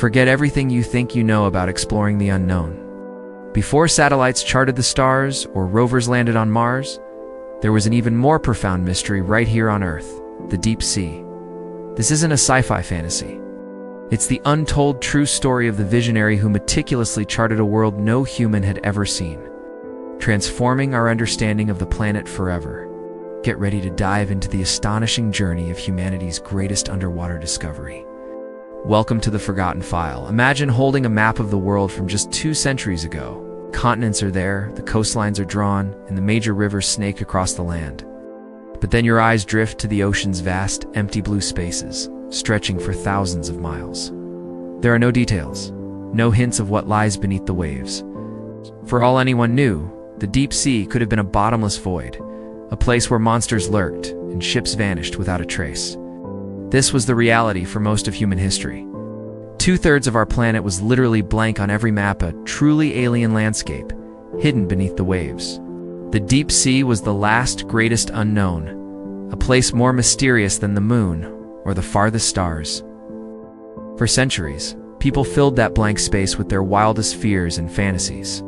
Forget everything you think you know about exploring the unknown. Before satellites charted the stars or rovers landed on Mars, there was an even more profound mystery right here on Earth, the deep sea. This isn't a sci-fi fantasy. It's the untold true story of the visionary who meticulously charted a world no human had ever seen, transforming our understanding of the planet forever. Get ready to dive into the astonishing journey of humanity's greatest underwater discovery. Welcome to the Forgotten File. Imagine holding a map of the world from just 2 centuries ago. Continents are there, the coastlines are drawn, and the major rivers snake across the land. But then your eyes drift to the ocean's vast, empty blue spaces, stretching for thousands of miles. There are no details, no hints of what lies beneath the waves. For all anyone knew, the deep sea could have been a bottomless void, a place where monsters lurked and ships vanished without a trace. This was the reality for most of human history. 2/3 of our planet was literally blank on every map, a truly alien landscape, hidden beneath the waves. The deep sea was the last greatest unknown, a place more mysterious than the moon or the farthest stars. For centuries, people filled that blank space with their wildest fears and fantasies.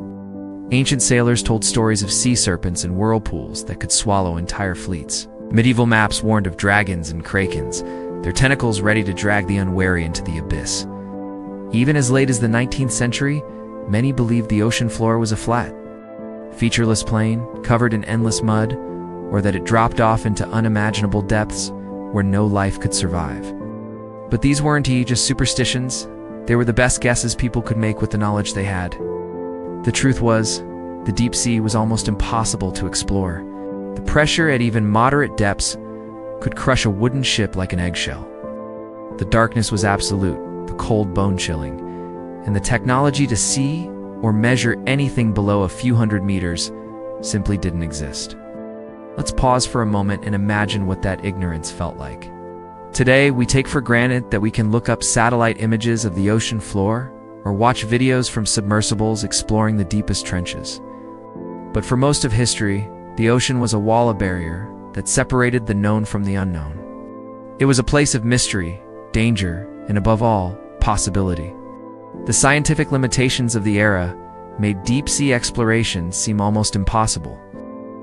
Ancient sailors told stories of sea serpents and whirlpools that could swallow entire fleets. Medieval maps warned of dragons and krakens, their tentacles ready to drag the unwary into the abyss. Even as late as the 19th century, many believed the ocean floor was a flat, featureless plain covered in endless mud, or that it dropped off into unimaginable depths where no life could survive. But these weren't just superstitions. They were the best guesses people could make with the knowledge they had. The truth was, the deep sea was almost impossible to explore. The pressure at even moderate depths could crush a wooden ship like an eggshell. The darkness was absolute, the cold bone-chilling, and the technology to see or measure anything below a few hundred meters simply didn't exist. Let's pause for a moment and imagine what that ignorance felt like. Today, we take for granted that we can look up satellite images of the ocean floor or watch videos from submersibles exploring the deepest trenches. But for most of history, the ocean was a wall, a barrier that separated the known from the unknown. It was a place of mystery, danger, and above all, possibility. The scientific limitations of the era made deep-sea exploration seem almost impossible.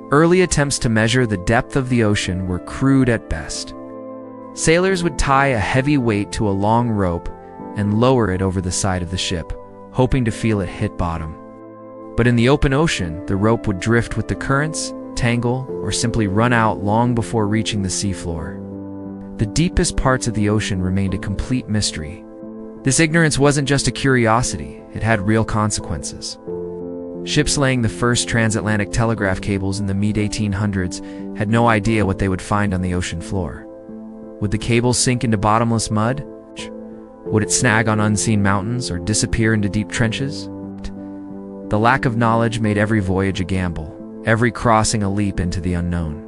Early attempts to measure the depth of the ocean were crude at best. Sailors would tie a heavy weight to a long rope and lower it over the side of the ship, hoping to feel it hit bottom. But in the open ocean, the rope would drift with the currents, tangle, or simply run out long before reaching the seafloor. The deepest parts of the ocean remained a complete mystery. This ignorance wasn't just a curiosity, it had real consequences. Ships laying the first transatlantic telegraph cables in the mid-1800s had no idea what they would find on the ocean floor. Would the cables sink into bottomless mud? Would it snag on unseen mountains or disappear into deep trenches? The lack of knowledge made every voyage a gamble, every crossing a leap into the unknown.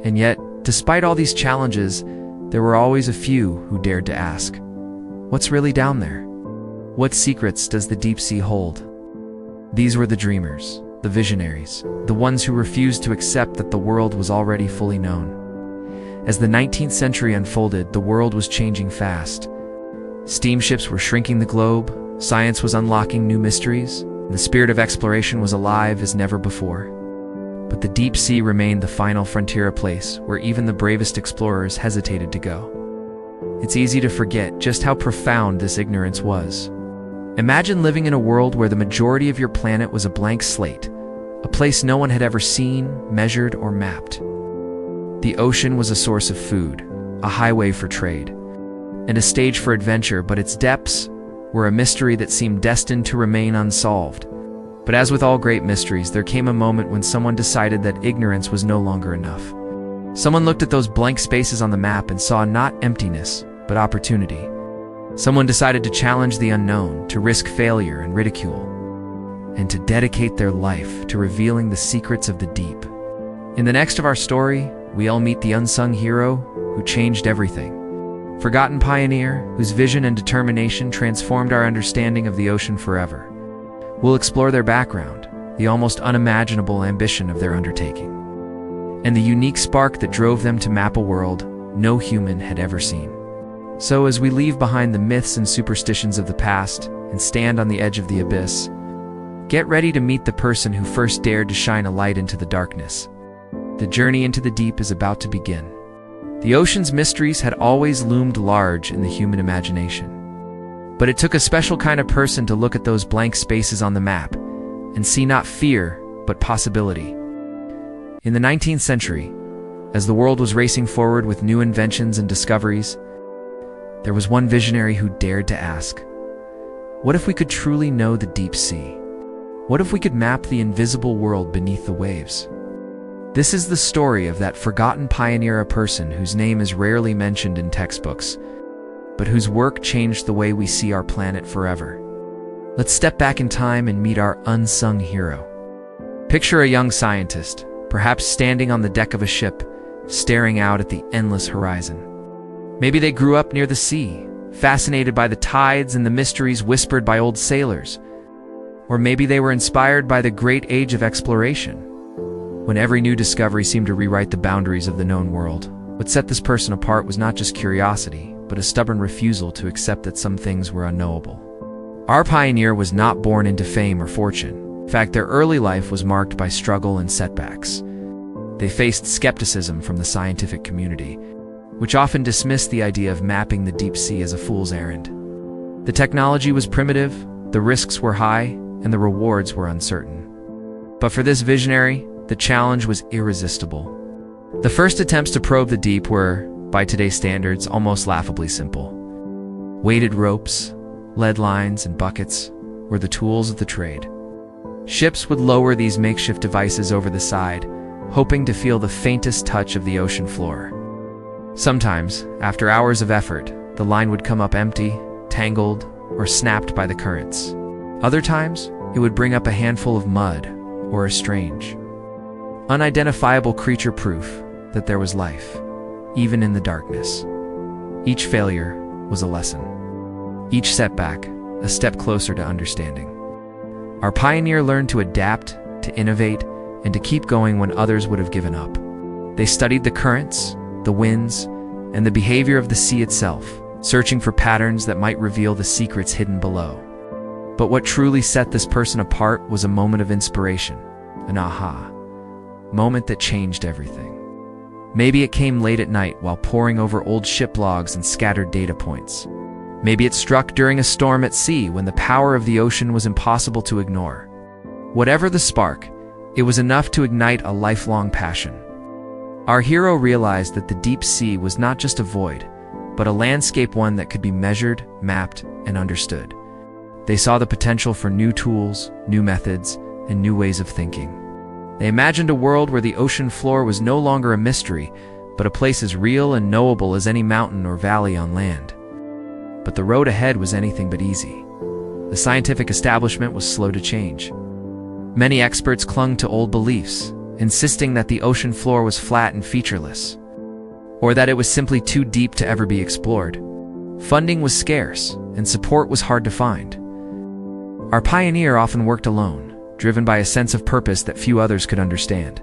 And yet, despite all these challenges, there were always a few who dared to ask, what's really down there? What secrets does the deep sea hold? These were the dreamers, the visionaries, the ones who refused to accept that the world was already fully known. As the 19th century unfolded, the world was changing fast. Steamships were shrinking the globe, science was unlocking new mysteries, and the spirit of exploration was alive as never before. But the deep sea remained the final frontier, a place where even the bravest explorers hesitated to go. It's easy to forget just how profound this ignorance was. Imagine living in a world where the majority of your planet was a blank slate, a place no one had ever seen, measured, or mapped. The ocean was a source of food, a highway for trade, and a stage for adventure, but its depths were a mystery that seemed destined to remain unsolved. But as with all great mysteries, there came a moment when someone decided that ignorance was no longer enough. Someone looked at those blank spaces on the map and saw not emptiness, but opportunity. Someone decided to challenge the unknown, to risk failure and ridicule, and to dedicate their life to revealing the secrets of the deep. In the next of our story, we all meet the unsung hero who changed everything. Forgotten pioneer whose vision and determination transformed our understanding of the ocean forever. We'll explore their background, the almost unimaginable ambition of their undertaking, and the unique spark that drove them to map a world no human had ever seen. So as we leave behind the myths and superstitions of the past and stand on the edge of the abyss, get ready to meet the person who first dared to shine a light into the darkness. The journey into the deep is about to begin. The ocean's mysteries had always loomed large in the human imagination. But it took a special kind of person to look at those blank spaces on the map and see not fear, but possibility. In the 19th century, as the world was racing forward with new inventions and discoveries, there was one visionary who dared to ask, what if we could truly know the deep sea? What if we could map the invisible world beneath the waves? This is the story of that forgotten pioneer, a person whose name is rarely mentioned in textbooks, but whose work changed the way we see our planet forever. Let's step back in time and meet our unsung hero. Picture a young scientist, perhaps standing on the deck of a ship, staring out at the endless horizon. Maybe they grew up near the sea, fascinated by the tides and the mysteries whispered by old sailors. Or maybe they were inspired by the great age of exploration, when every new discovery seemed to rewrite the boundaries of the known world. What set this person apart was not just curiosity, but a stubborn refusal to accept that some things were unknowable. Our pioneer was not born into fame or fortune. In fact, their early life was marked by struggle and setbacks. They faced skepticism from the scientific community, which often dismissed the idea of mapping the deep sea as a fool's errand. The technology was primitive, the risks were high, and the rewards were uncertain. But for this visionary, the challenge was irresistible. The first attempts to probe the deep were, by today's standards, almost laughably simple. Weighted ropes, lead lines, and buckets were the tools of the trade. Ships would lower these makeshift devices over the side, hoping to feel the faintest touch of the ocean floor. Sometimes, after hours of effort, the line would come up empty, tangled, or snapped by the currents. Other times, it would bring up a handful of mud or a strange, unidentifiable creature, proof that there was life, even in the darkness. Each failure was a lesson. Each setback, a step closer to understanding. Our pioneer learned to adapt, to innovate, and to keep going when others would have given up. They studied the currents, the winds, and the behavior of the sea itself, searching for patterns that might reveal the secrets hidden below. But what truly set this person apart was a moment of inspiration, an aha moment that changed everything. Maybe it came late at night while poring over old ship logs and scattered data points. Maybe it struck during a storm at sea when the power of the ocean was impossible to ignore. Whatever the spark, it was enough to ignite a lifelong passion. Our hero realized that the deep sea was not just a void, but a landscape, one that could be measured, mapped, and understood. They saw the potential for new tools, new methods, and new ways of thinking. They imagined a world where the ocean floor was no longer a mystery, but a place as real and knowable as any mountain or valley on land. But the road ahead was anything but easy. The scientific establishment was slow to change. Many experts clung to old beliefs, insisting that the ocean floor was flat and featureless, or that it was simply too deep to ever be explored. Funding was scarce, and support was hard to find. Our pioneer often worked alone, driven by a sense of purpose that few others could understand.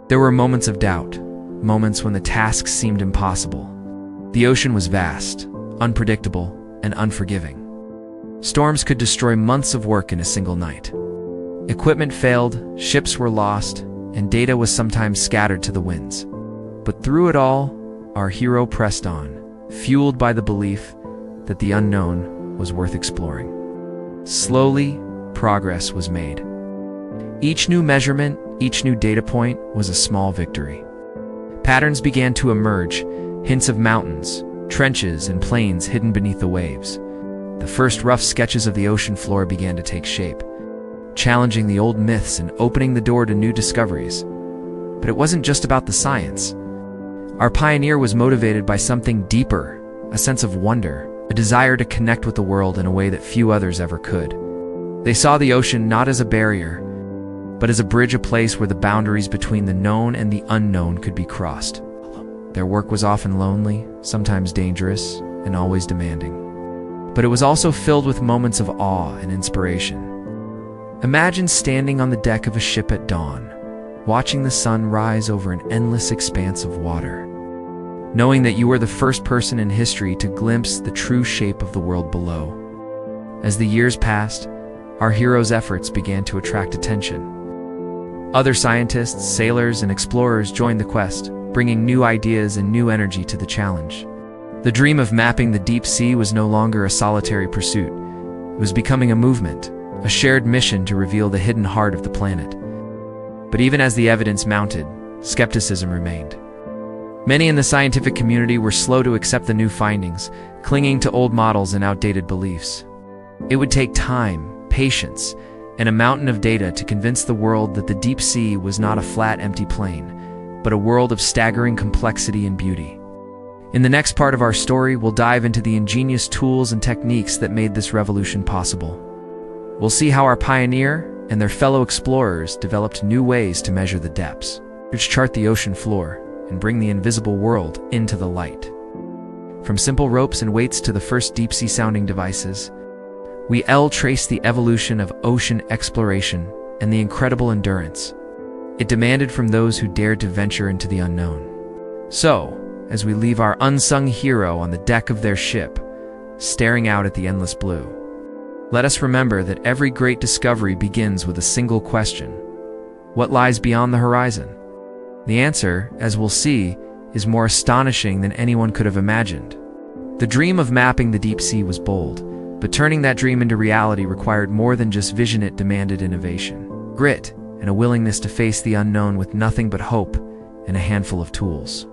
There were moments of doubt, moments when the task seemed impossible. The ocean was vast, unpredictable, and unforgiving. Storms could destroy months of work in a single night. Equipment failed, ships were lost, and data was sometimes scattered to the winds. But through it all, our hero pressed on, fueled by the belief that the unknown was worth exploring. Slowly, progress was made. Each new measurement, each new data point was a small victory. Patterns began to emerge, hints of mountains, trenches, and plains hidden beneath the waves. The first rough sketches of the ocean floor began to take shape, challenging the old myths and opening the door to new discoveries. But it wasn't just about the science. Our pioneer was motivated by something deeper, a sense of wonder, a desire to connect with the world in a way that few others ever could. They saw the ocean not as a barrier, but as a bridge, a place where the boundaries between the known and the unknown could be crossed. Their work was often lonely, sometimes dangerous, and always demanding. But it was also filled with moments of awe and inspiration. Imagine standing on the deck of a ship at dawn, watching the sun rise over an endless expanse of water. knowing that you were the first person in history to glimpse the true shape of the world below. As the years passed, our hero's efforts began to attract attention. Other scientists, sailors, and explorers joined the quest, bringing new ideas and new energy to the challenge. The dream of mapping the deep sea was no longer a solitary pursuit. It was becoming a movement, a shared mission to reveal the hidden heart of the planet. But even as the evidence mounted, skepticism remained. Many in the scientific community were slow to accept the new findings, clinging to old models and outdated beliefs. It would take time, patience, and a mountain of data to convince the world that the deep sea was not a flat, empty plain, but a world of staggering complexity and beauty. In the next part of our story, we'll dive into the ingenious tools and techniques that made this revolution possible. We'll see how our pioneer and their fellow explorers developed new ways to measure the depths, which chart the ocean floor, and bring the invisible world into the light. From simple ropes and weights to the first deep-sea sounding devices, we'll trace the evolution of ocean exploration and the incredible endurance it demanded from those who dared to venture into the unknown. So, as we leave our unsung hero on the deck of their ship, staring out at the endless blue, let us remember that every great discovery begins with a single question: what lies beyond the horizon? The answer, as we'll see, is more astonishing than anyone could have imagined. The dream of mapping the deep sea was bold, but turning that dream into reality required more than just vision. It demanded innovation, grit, and a willingness to face the unknown with nothing but hope and a handful of tools.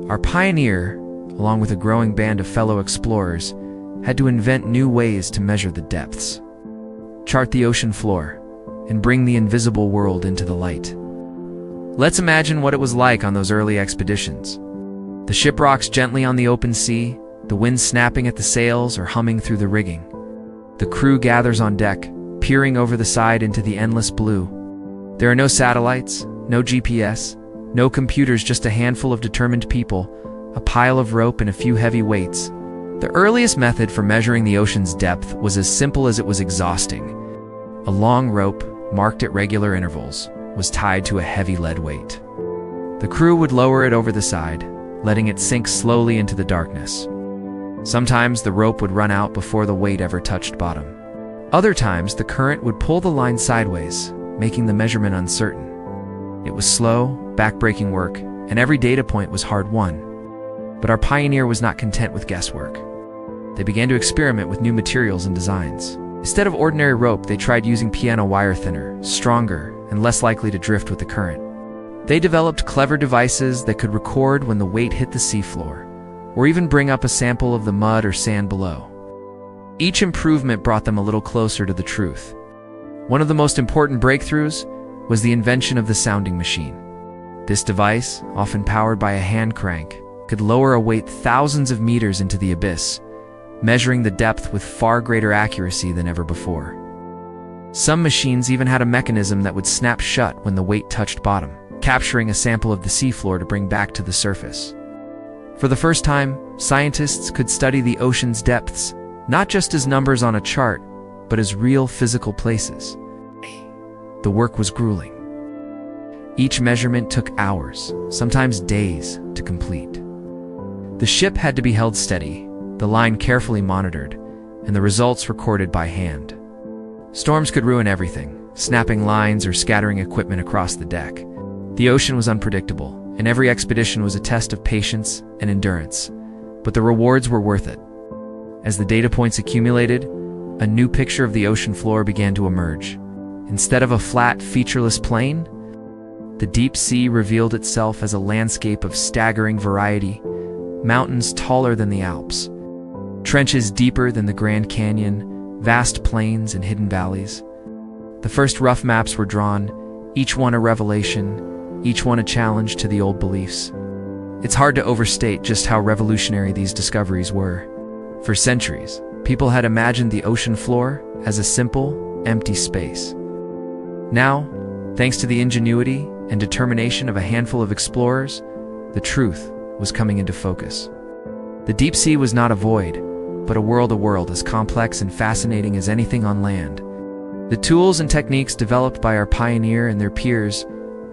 Our pioneer, along with a growing band of fellow explorers, had to invent new ways to measure the depths, chart the ocean floor, and bring the invisible world into the light. Let's imagine what it was like on those early expeditions. The ship rocks gently on the open sea, the wind snapping at the sails or humming through the rigging. The crew gathers on deck, peering over the side into the endless blue. There are no satellites, no GPS, no computers, just a handful of determined people, a pile of rope, and a few heavy weights. The earliest method for measuring the ocean's depth was as simple as it was exhausting. A long rope, marked at regular intervals, was tied to a heavy lead weight. The crew would lower it over the side, letting it sink slowly into the darkness. Sometimes the rope would run out before the weight ever touched bottom. Other times the current would pull the line sideways, making the measurement uncertain. It was slow, back-breaking work, and every data point was hard-won. But our pioneer was not content with guesswork. They began to experiment with new materials and designs. Instead of ordinary rope, they tried using piano wire, thinner, stronger, and less likely to drift with the current. They developed clever devices that could record when the weight hit the seafloor, or even bring up a sample of the mud or sand below. Each improvement brought them a little closer to the truth. One of the most important breakthroughs was the invention of the sounding machine. This device, often powered by a hand crank, could lower a weight thousands of meters into the abyss, measuring the depth with far greater accuracy than ever before. Some machines even had a mechanism that would snap shut when the weight touched bottom, capturing a sample of the seafloor to bring back to the surface. For the first time, scientists could study the ocean's depths, not just as numbers on a chart, but as real physical places. The work was grueling. Each measurement took hours, sometimes days, to complete. The ship had to be held steady, the line carefully monitored, and the results recorded by hand. Storms could ruin everything, snapping lines or scattering equipment across the deck. The ocean was unpredictable, and every expedition was a test of patience and endurance, but the rewards were worth it. As the data points accumulated, a new picture of the ocean floor began to emerge. Instead of a flat, featureless plain, the deep sea revealed itself as a landscape of staggering variety: mountains taller than the Alps, trenches deeper than the Grand Canyon, vast plains and hidden valleys. The first rough maps were drawn, each one a revelation, each one a challenge to the old beliefs. It's hard to overstate just how revolutionary these discoveries were. For centuries, people had imagined the ocean floor as a simple, empty space. Now, thanks to the ingenuity and determination of a handful of explorers, the truth was coming into focus. The deep sea was not a void, but a world as complex and fascinating as anything on land. The tools and techniques developed by our pioneer and their peers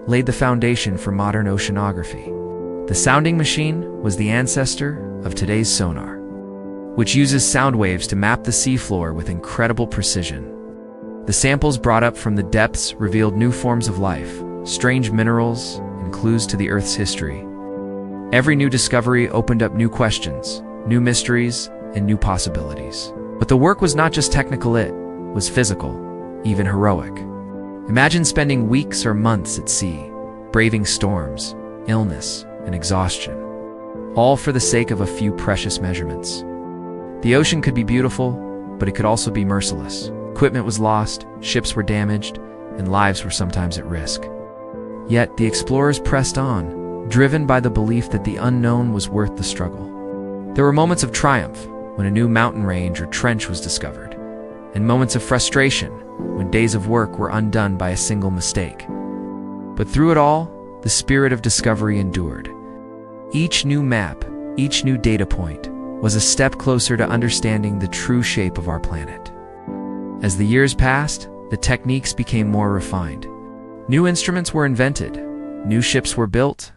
laid the foundation for modern oceanography. The sounding machine was the ancestor of today's sonar, which uses sound waves to map the seafloor with incredible precision. The samples brought up from the depths revealed new forms of life, strange minerals, and clues to the Earth's history. Every new discovery opened up new questions, new mysteries, and new possibilities. But the work was not just technical, it was physical, even heroic. Imagine spending weeks or months at sea, braving storms, illness, and exhaustion, all for the sake of a few precious measurements. The ocean could be beautiful, but it could also be merciless. Equipment was lost, ships were damaged, and lives were sometimes at risk. Yet the explorers pressed on, driven by the belief that the unknown was worth the struggle. There were moments of triumph when a new mountain range or trench was discovered, and moments of frustration when days of work were undone by a single mistake. But through it all, the spirit of discovery endured. Each new map, each new data point, was a step closer to understanding the true shape of our planet. As the years passed, the techniques became more refined. New instruments were invented, new ships were built,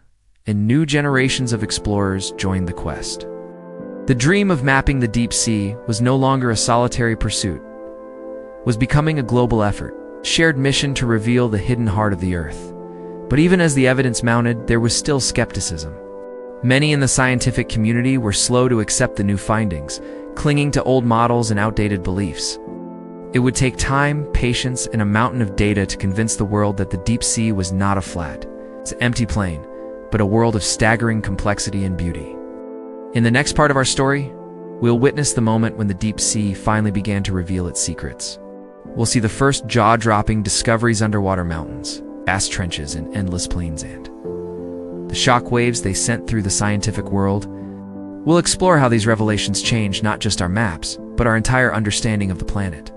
and new generations of explorers joined the quest. The dream of mapping the deep sea was no longer a solitary pursuit, was becoming a global effort, a shared mission to reveal the hidden heart of the Earth. But even as the evidence mounted, there was still skepticism. Many in the scientific community were slow to accept the new findings, clinging to old models and outdated beliefs. It would take time, patience, and a mountain of data to convince the world that the deep sea was not a flat, empty plain, but a world of staggering complexity and beauty. In the next part of our story, we'll witness the moment when the deep sea finally began to reveal its secrets. We'll see the first jaw-dropping discoveries: underwater mountains, vast trenches, and endless plains, and the shock waves they sent through the scientific world. We'll explore how these revelations changed not just our maps, but our entire understanding of the planet.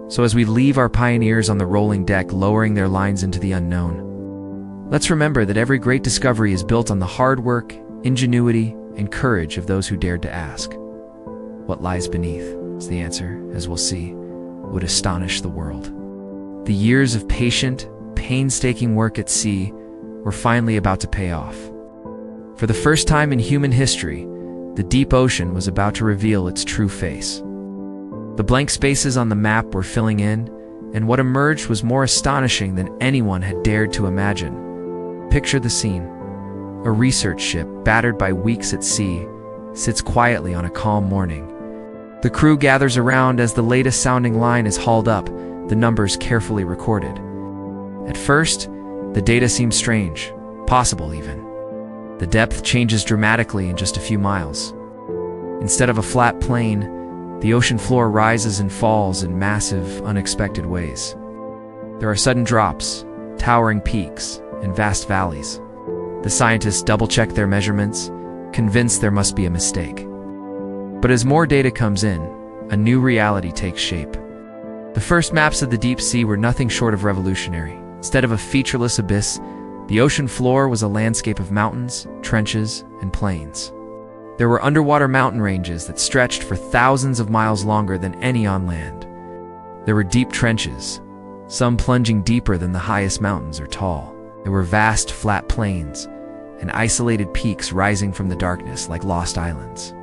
So as we leave our pioneers on the rolling deck lowering their lines into the unknown, let's remember that every great discovery is built on the hard work, ingenuity, and courage of those who dared to ask. What lies beneath, is the answer, as we'll see, would astonish the world. The years of patient, painstaking work at sea were finally about to pay off. For the first time in human history, the deep ocean was about to reveal its true face. The blank spaces on the map were filling in, and what emerged was more astonishing than anyone had dared to imagine. Picture the scene. A research ship, battered by weeks at sea, sits quietly on a calm morning. The crew gathers around as the latest sounding line is hauled up, the numbers carefully recorded. At first, the data seems strange, possible even. The depth changes dramatically in just a few miles. Instead of a flat plain, the ocean floor rises and falls in massive, unexpected ways. There are sudden drops, towering peaks, and vast valleys. The scientists double-check their measurements, convinced there must be a mistake. But as more data comes in, a new reality takes shape. The first maps of the deep sea were nothing short of revolutionary. Instead of a featureless abyss, the ocean floor was a landscape of mountains, trenches, and plains. There were underwater mountain ranges that stretched for thousands of miles longer than any on land. There were deep trenches, some plunging deeper than the highest mountains are tall. There were vast, flat plains, and isolated peaks rising from the darkness like lost islands.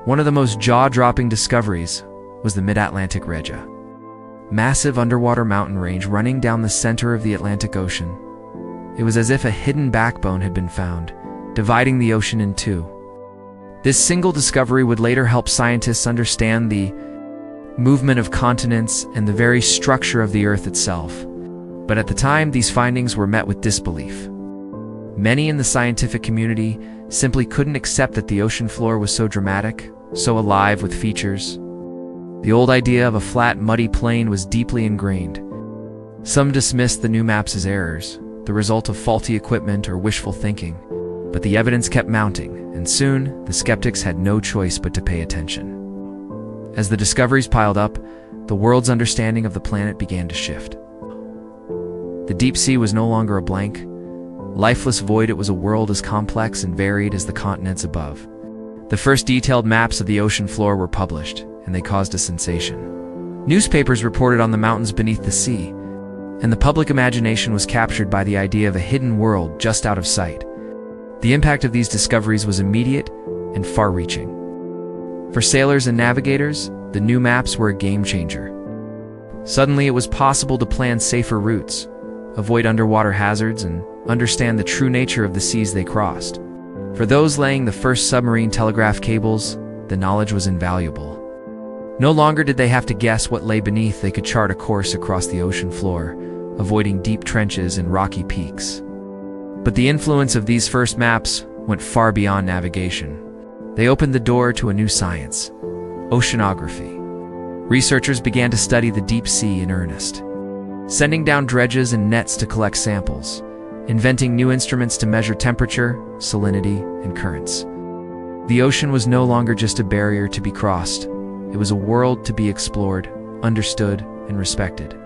One of the most jaw-dropping discoveries was the Mid-Atlantic Ridge, massive underwater mountain range running down the center of the Atlantic Ocean. It was as if a hidden backbone had been found, dividing the ocean in two. This single discovery would later help scientists understand the movement of continents and the very structure of the Earth itself. But at the time, these findings were met with disbelief. Many in the scientific community simply couldn't accept that the ocean floor was so dramatic, so alive with features. The old idea of a flat, muddy plain was deeply ingrained. Some dismissed the new maps as errors, the result of faulty equipment or wishful thinking. But the evidence kept mounting, and soon the skeptics had no choice but to pay attention. As the discoveries piled up, the world's understanding of the planet began to shift. The deep sea was no longer a blank, lifeless void. It was a world as complex and varied as the continents above. The first detailed maps of the ocean floor were published, and they caused a sensation. Newspapers reported on the mountains beneath the sea, and the public imagination was captured by the idea of a hidden world just out of sight. The impact of these discoveries was immediate and far-reaching. For sailors and navigators, the new maps were a game-changer. Suddenly, it was possible to plan safer routes, avoid underwater hazards, and understand the true nature of the seas they crossed. For those laying the first submarine telegraph cables, the knowledge was invaluable. No longer did they have to guess what lay beneath. They could chart a course across the ocean floor, avoiding deep trenches and rocky peaks. But the influence of these first maps went far beyond navigation. They opened the door to a new science: oceanography. Researchers began to study the deep sea in earnest, sending down dredges and nets to collect samples, inventing new instruments to measure temperature, salinity, and currents. The ocean was no longer just a barrier to be crossed. It was a world to be explored, understood, and respected.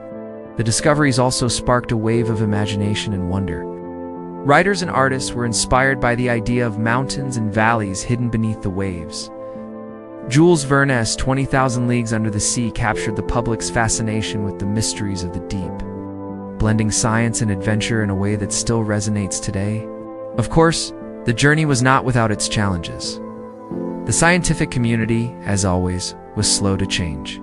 The discoveries also sparked a wave of imagination and wonder. Writers and artists were inspired by the idea of mountains and valleys hidden beneath the waves. Jules Verne's 20,000 Leagues Under the Sea captured the public's fascination with the mysteries of the deep, blending science and adventure in a way that still resonates today. Of course, the journey was not without its challenges. The scientific community, as always, was slow to change.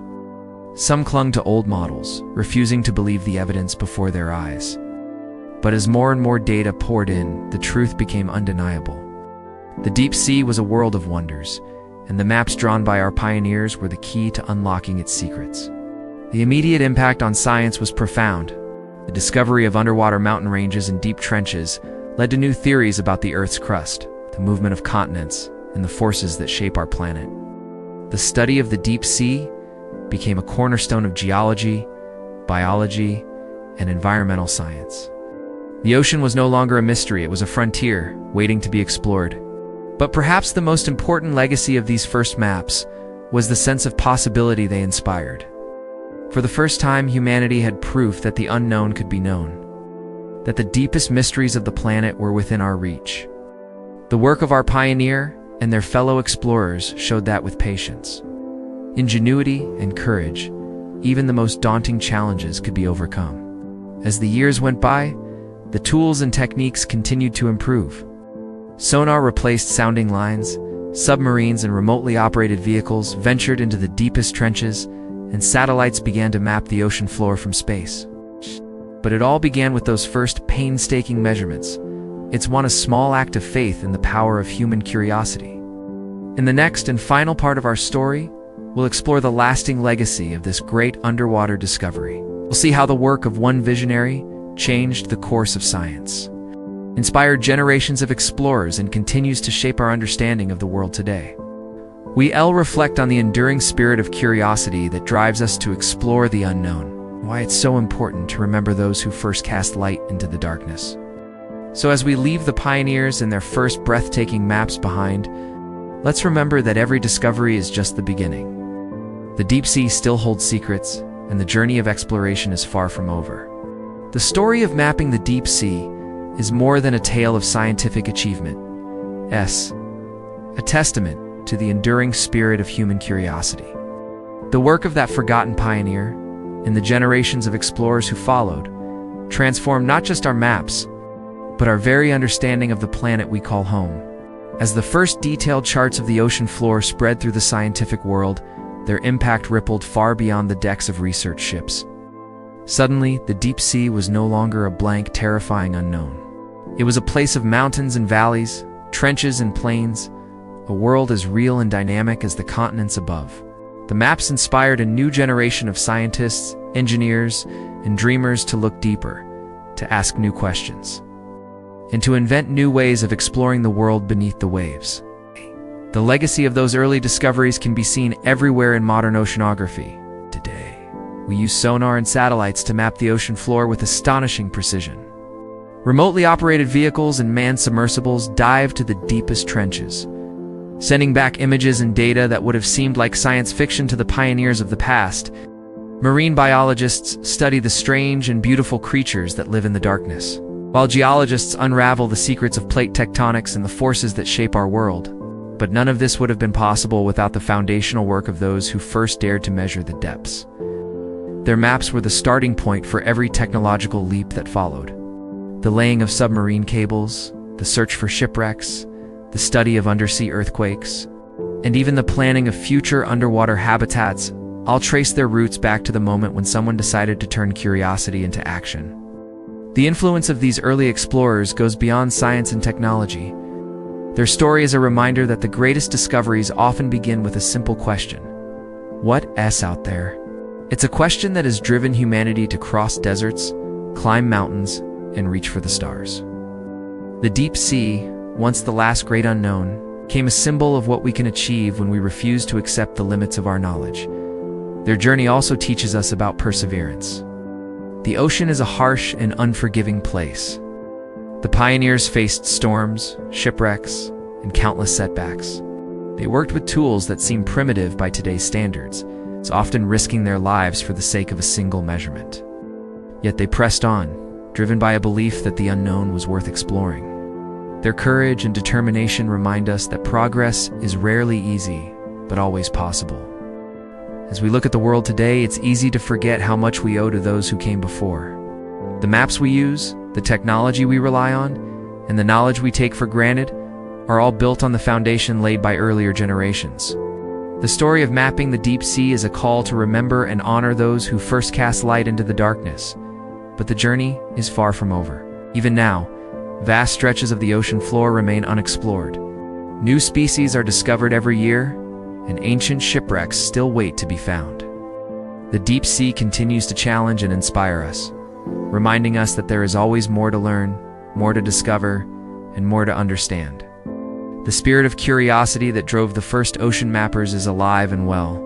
Some clung to old models, refusing to believe the evidence before their eyes. But as more and more data poured in, the truth became undeniable. The deep sea was a world of wonders, and the maps drawn by our pioneers were the key to unlocking its secrets. The immediate impact on science was profound. The discovery of underwater mountain ranges and deep trenches led to new theories about the Earth's crust, the movement of continents, and the forces that shape our planet. The study of the deep sea became a cornerstone of geology, biology, and environmental science. The ocean was no longer a mystery, it was a frontier waiting to be explored. But perhaps the most important legacy of these first maps was the sense of possibility they inspired. For the first time, humanity had proof that the unknown could be known, that the deepest mysteries of the planet were within our reach. The work of our pioneer and their fellow explorers showed that with patience, ingenuity, and courage, even the most daunting challenges could be overcome. As the years went by, the tools and techniques continued to improve. Sonar replaced sounding lines, submarines and remotely operated vehicles ventured into the deepest trenches, and satellites began to map the ocean floor from space. But it all began with those first painstaking measurements. It's a small act of faith in the power of human curiosity. In the next and final part of our story, we'll explore the lasting legacy of this great underwater discovery. We'll see how the work of one visionary changed the course of science, inspired generations of explorers, and continues to shape our understanding of the world today. We'll reflect on the enduring spirit of curiosity that drives us to explore the unknown, why it's so important to remember those who first cast light into the darkness. So as we leave the pioneers and their first breathtaking maps behind, let's remember that every discovery is just the beginning. The deep sea still holds secrets, and the journey of exploration is far from over. The story of mapping the deep sea is more than a tale of scientific achievement. It's a testament to the enduring spirit of human curiosity. The work of that forgotten pioneer, and the generations of explorers who followed, transformed not just our maps, but our very understanding of the planet we call home. As the first detailed charts of the ocean floor spread through the scientific world, their impact rippled far beyond the decks of research ships. Suddenly, the deep sea was no longer a blank, terrifying unknown. It was a place of mountains and valleys, trenches and plains, a world as real and dynamic as the continents above. The maps inspired a new generation of scientists, engineers, and dreamers to look deeper, to ask new questions, and to invent new ways of exploring the world beneath the waves. The legacy of those early discoveries can be seen everywhere in modern oceanography. Today, we use sonar and satellites to map the ocean floor with astonishing precision. Remotely operated vehicles and manned submersibles dive to the deepest trenches, sending back images and data that would have seemed like science fiction to the pioneers of the past. Marine biologists study the strange and beautiful creatures that live in the darkness, while geologists unravel the secrets of plate tectonics and the forces that shape our world. But none of this would have been possible without the foundational work of those who first dared to measure the depths. Their maps were the starting point for every technological leap that followed. The laying of submarine cables, the search for shipwrecks, the study of undersea earthquakes, and even the planning of future underwater habitats all trace their roots back to the moment when someone decided to turn curiosity into action. The influence of these early explorers goes beyond science and technology. Their story is a reminder that the greatest discoveries often begin with a simple question: what's out there? It's a question that has driven humanity to cross deserts, climb mountains, and reach for the stars. The deep sea, once the last great unknown, became a symbol of what we can achieve when we refuse to accept the limits of our knowledge. Their journey also teaches us about perseverance. The ocean is a harsh and unforgiving place. The pioneers faced storms, shipwrecks, and countless setbacks. They worked with tools that seem primitive by today's standards, so often risking their lives for the sake of a single measurement. Yet they pressed on, driven by a belief that the unknown was worth exploring. Their courage and determination remind us that progress is rarely easy, but always possible. As we look at the world today, it's easy to forget how much we owe to those who came before. The maps we use, the technology we rely on, and the knowledge we take for granted are all built on the foundation laid by earlier generations. The story of mapping the deep sea is a call to remember and honor those who first cast light into the darkness. But the journey is far from over. Even now, vast stretches of the ocean floor remain unexplored. New species are discovered every year, and ancient shipwrecks still wait to be found. The deep sea continues to challenge and inspire us, reminding us that there is always more to learn, more to discover, and more to understand. The spirit of curiosity that drove the first ocean mappers is alive and well.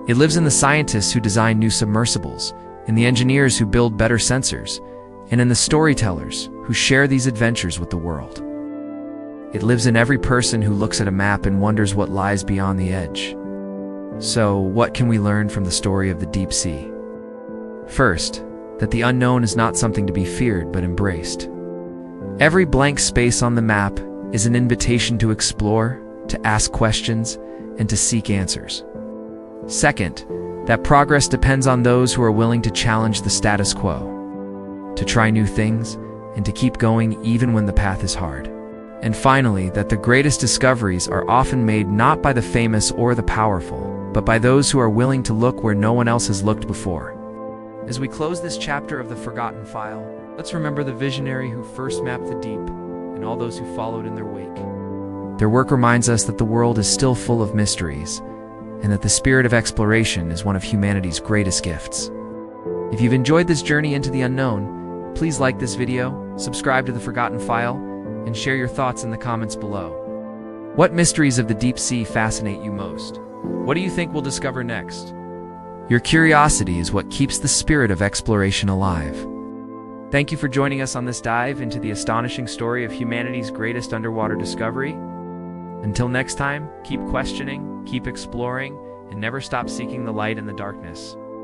It lives in the scientists who design new submersibles, in the engineers who build better sensors, and in the storytellers who share these adventures with the world. It lives in every person who looks at a map and wonders what lies beyond the edge. So, what can we learn from the story of the deep sea? First, that the unknown is not something to be feared but embraced. Every blank space on the map is an invitation to explore, to ask questions, and to seek answers. Second, that progress depends on those who are willing to challenge the status quo, to try new things, and to keep going even when the path is hard. And finally, that the greatest discoveries are often made not by the famous or the powerful, but by those who are willing to look where no one else has looked before. As we close this chapter of the Forgotten File, let's remember the visionary who first mapped the deep, and all those who followed in their wake. Their work reminds us that the world is still full of mysteries, and that the spirit of exploration is one of humanity's greatest gifts. If you've enjoyed this journey into the unknown, please like this video, subscribe to the Forgotten File, and share your thoughts in the comments below. What mysteries of the deep sea fascinate you most? What do you think we'll discover next? Your curiosity is what keeps the spirit of exploration alive. Thank you for joining us on this dive into the astonishing story of humanity's greatest underwater discovery. Until next time, keep questioning, keep exploring, and never stop seeking the light in the darkness.